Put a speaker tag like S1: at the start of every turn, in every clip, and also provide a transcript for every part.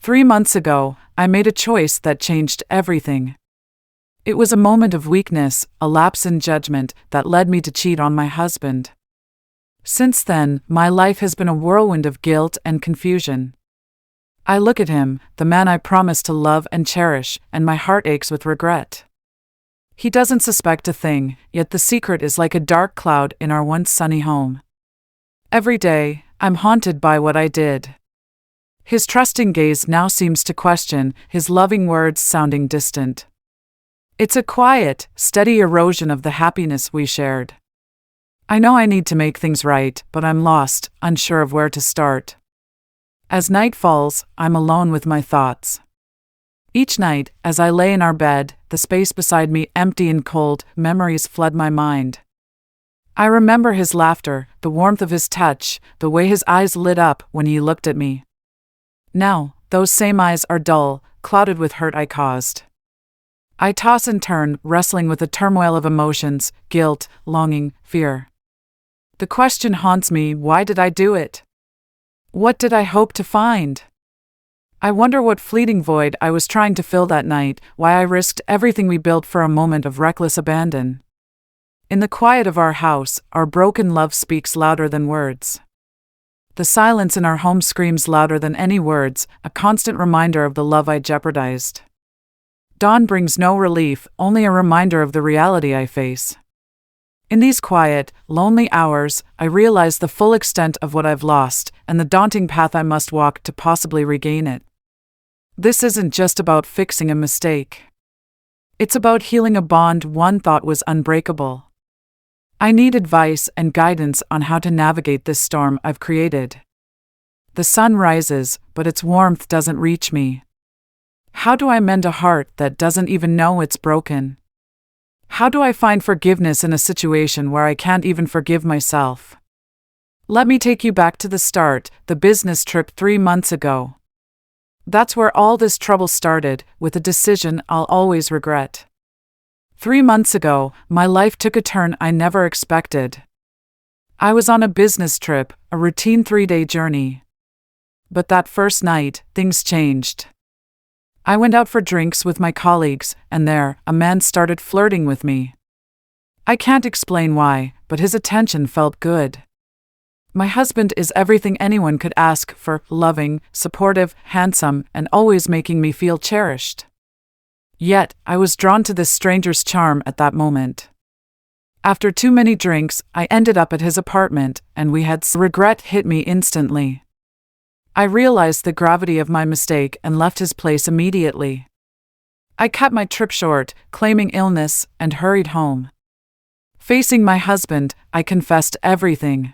S1: 3 months ago, I made a choice that changed everything. It was a moment of weakness, a lapse in judgment, that led me to cheat on my husband. Since then, my life has been a whirlwind of guilt and confusion. I look at him, the man I promised to love and cherish, and my heart aches with regret. He doesn't suspect a thing, yet the secret is like a dark cloud in our once sunny home. Every day, I'm haunted by what I did. His trusting gaze now seems to question, his loving words sounding distant. It's a quiet, steady erosion of the happiness we shared. I know I need to make things right, but I'm lost, unsure of where to start. As night falls, I'm alone with my thoughts. Each night, as I lay in our bed, the space beside me empty and cold, memories flood my mind. I remember his laughter, the warmth of his touch, the way his eyes lit up when he looked at me. Now, those same eyes are dull, clouded with hurt I caused. I toss and turn, wrestling with a turmoil of emotions, guilt, longing, fear. The question haunts me, why did I do it? What did I hope to find? I wonder what fleeting void I was trying to fill that night, why I risked everything we built for a moment of reckless abandon. In the quiet of our house, our broken love speaks louder than words. The silence in our home screams louder than any words, a constant reminder of the love I jeopardized. Dawn brings no relief, only a reminder of the reality I face. In these quiet, lonely hours, I realize the full extent of what I've lost, and the daunting path I must walk to possibly regain it. This isn't just about fixing a mistake. It's about healing a bond one thought was unbreakable. I need advice and guidance on how to navigate this storm I've created. The sun rises, but its warmth doesn't reach me. How do I mend a heart that doesn't even know it's broken? How do I find forgiveness in a situation where I can't even forgive myself? Let me take you back to the start, the business trip 3 months ago. That's where all this trouble started, with a decision I'll always regret. 3 months ago, my life took a turn I never expected. I was on a business trip, a routine 3-day journey. But that first night, things changed. I went out for drinks with my colleagues, and there, a man started flirting with me. I can't explain why, but his attention felt good. My husband is everything anyone could ask for, loving, supportive, handsome, and always making me feel cherished. Yet, I was drawn to this stranger's charm at that moment. After too many drinks, I ended up at his apartment, and regret hit me instantly. I realized the gravity of my mistake and left his place immediately. I cut my trip short, claiming illness, and hurried home. Facing my husband, I confessed everything.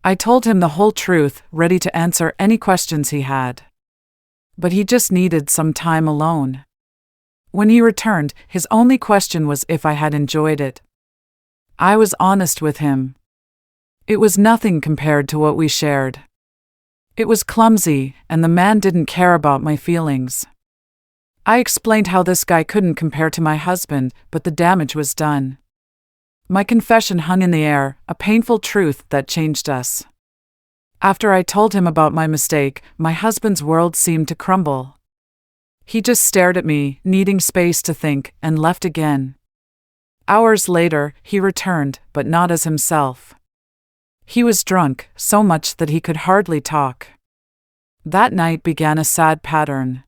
S1: I told him the whole truth, ready to answer any questions he had. But he just needed some time alone. When he returned, his only question was if I had enjoyed it. I was honest with him. It was nothing compared to what we shared. It was clumsy, and the man didn't care about my feelings. I explained how this guy couldn't compare to my husband, but the damage was done. My confession hung in the air, a painful truth that changed us. After I told him about my mistake, my husband's world seemed to crumble. He just stared at me, needing space to think, and left again. Hours later, he returned, but not as himself. He was drunk, so much that he could hardly talk. That night began a sad pattern.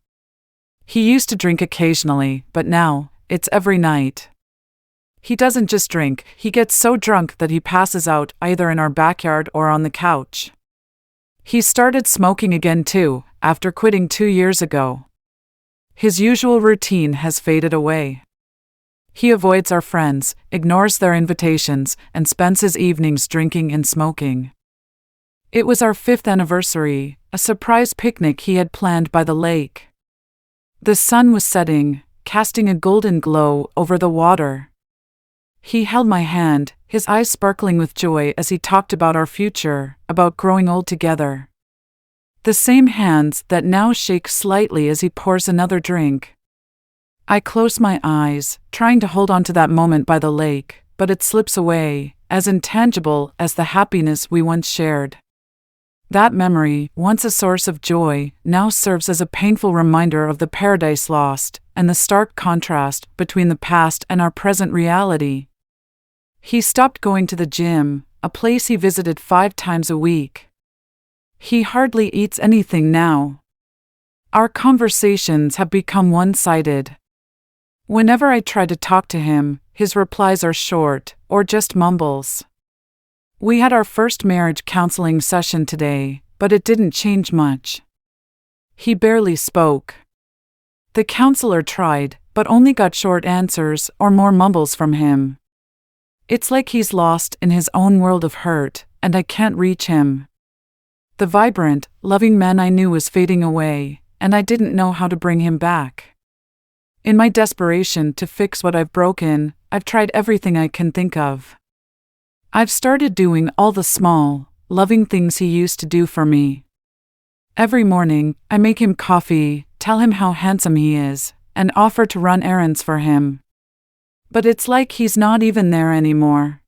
S1: He used to drink occasionally, but now, it's every night. He doesn't just drink, he gets so drunk that he passes out either in our backyard or on the couch. He started smoking again too, after quitting 2 years ago. His usual routine has faded away. He avoids our friends, ignores their invitations, and spends his evenings drinking and smoking. It was our 5th anniversary, a surprise picnic he had planned by the lake. The sun was setting, casting a golden glow over the water. He held my hand, his eyes sparkling with joy as he talked about our future, about growing old together. The same hands that now shake slightly as he pours another drink. I close my eyes, trying to hold on to that moment by the lake, but it slips away, as intangible as the happiness we once shared. That memory, once a source of joy, now serves as a painful reminder of the paradise lost and the stark contrast between the past and our present reality. He stopped going to the gym, a place he visited 5 times a week. He hardly eats anything now. Our conversations have become one-sided. Whenever I try to talk to him, his replies are short or just mumbles. We had our first marriage counseling session today, but it didn't change much. He barely spoke. The counselor tried, but only got short answers or more mumbles from him. It's like he's lost in his own world of hurt, and I can't reach him. The vibrant, loving man I knew was fading away, and I didn't know how to bring him back. In my desperation to fix what I've broken, I've tried everything I can think of. I've started doing all the small, loving things he used to do for me. Every morning, I make him coffee, tell him how handsome he is, and offer to run errands for him. But it's like he's not even there anymore.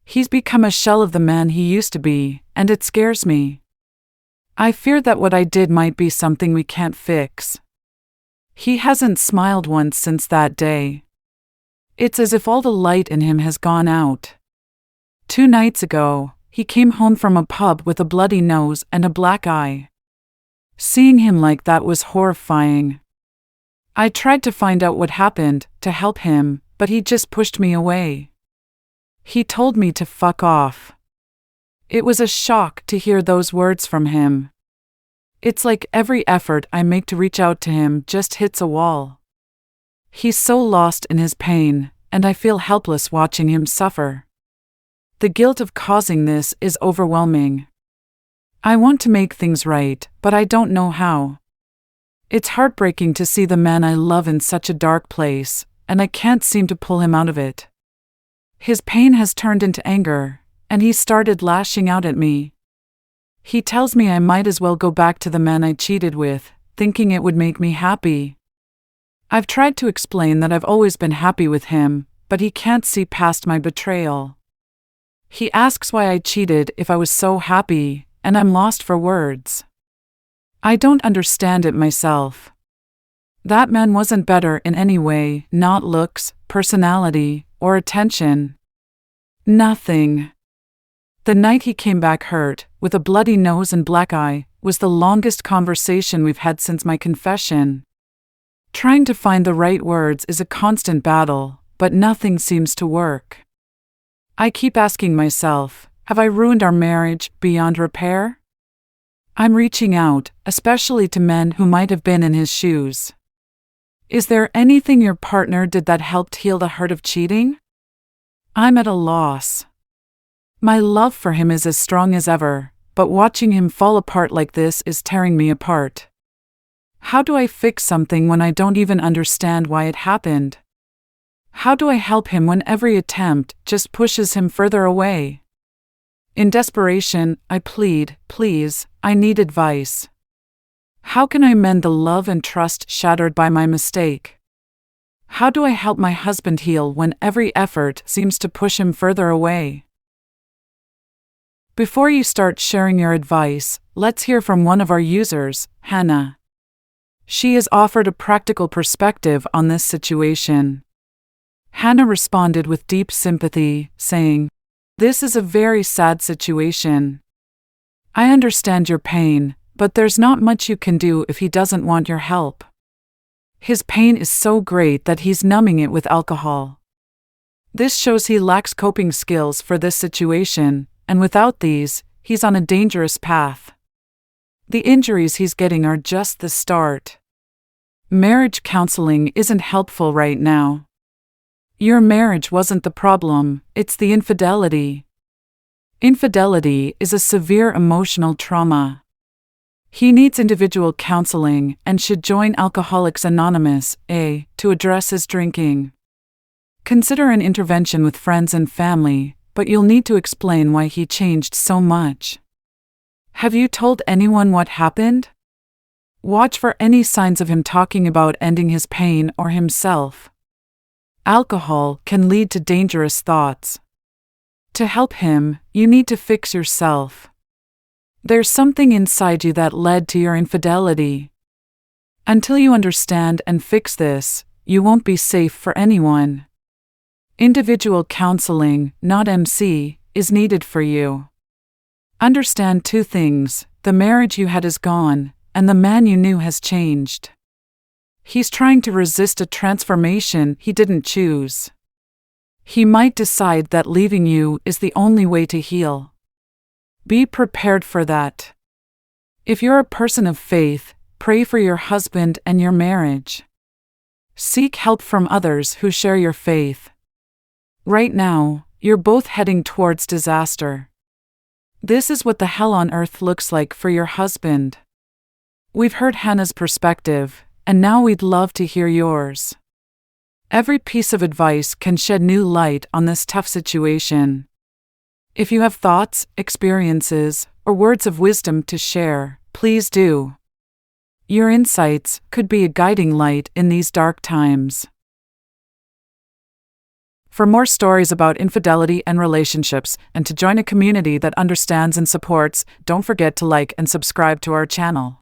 S1: He's become a shell of the man he used to be, and it scares me. I fear that what I did might be something we can't fix. He hasn't smiled once since that day. It's as if all the light in him has gone out. 2 nights ago, he came home from a pub with a bloody nose and a black eye. Seeing him like that was horrifying. I tried to find out what happened, to help him, but he just pushed me away. He told me to fuck off. It was a shock to hear those words from him. It's like every effort I make to reach out to him just hits a wall. He's so lost in his pain, and I feel helpless watching him suffer. The guilt of causing this is overwhelming. I want to make things right, but I don't know how. It's heartbreaking to see the man I love in such a dark place, and I can't seem to pull him out of it. His pain has turned into anger, and he started lashing out at me. He tells me I might as well go back to the man I cheated with, thinking it would make me happy. I've tried to explain that I've always been happy with him, but he can't see past my betrayal. He asks why I cheated if I was so happy, and I'm lost for words. I don't understand it myself. That man wasn't better in any way, not looks, personality, or attention. Nothing. The night he came back hurt, with a bloody nose and black eye, was the longest conversation we've had since my confession. Trying to find the right words is a constant battle, but nothing seems to work. I keep asking myself, have I ruined our marriage beyond repair? I'm reaching out, especially to men who might have been in his shoes. Is there anything your partner did that helped heal the hurt of cheating? I'm at a loss. My love for him is as strong as ever, but watching him fall apart like this is tearing me apart. How do I fix something when I don't even understand why it happened? How do I help him when every attempt just pushes him further away? In desperation, I plead, please, I need advice. How can I mend the love and trust shattered by my mistake? How do I help my husband heal when every effort seems to push him further away? Before you start sharing your advice, let's hear from one of our users, Hannah. She has offered a practical perspective on this situation. Hannah responded with deep sympathy, saying, "This is a very sad situation. I understand your pain, but there's not much you can do if he doesn't want your help. His pain is so great that he's numbing it with alcohol. This shows he lacks coping skills for this situation, and without these, he's on a dangerous path. The injuries he's getting are just the start. Marriage counseling isn't helpful right now. Your marriage wasn't the problem, it's the infidelity. Infidelity is a severe emotional trauma. He needs individual counseling and should join Alcoholics Anonymous, to address his drinking. Consider an intervention with friends and family, but you'll need to explain why he changed so much. Have you told anyone what happened? Watch for any signs of him talking about ending his pain or himself. Alcohol can lead to dangerous thoughts. To help him, you need to fix yourself. There's something inside you that led to your infidelity. Until you understand and fix this, you won't be safe for anyone. Individual counseling, not MC, is needed for you. Understand two things: the marriage you had is gone, and the man you knew has changed. He's trying to resist a transformation he didn't choose. He might decide that leaving you is the only way to heal. Be prepared for that. If you're a person of faith, pray for your husband and your marriage. Seek help from others who share your faith. Right now, you're both heading towards disaster. This is what the hell on earth looks like for your husband. We've heard Hannah's perspective, and now we'd love to hear yours. Every piece of advice can shed new light on this tough situation. If you have thoughts, experiences, or words of wisdom to share, please do. Your insights could be a guiding light in these dark times. For more stories about infidelity and relationships, and to join a community that understands and supports, don't forget to like and subscribe to our channel.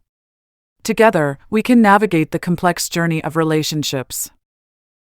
S1: Together, we can navigate the complex journey of relationships.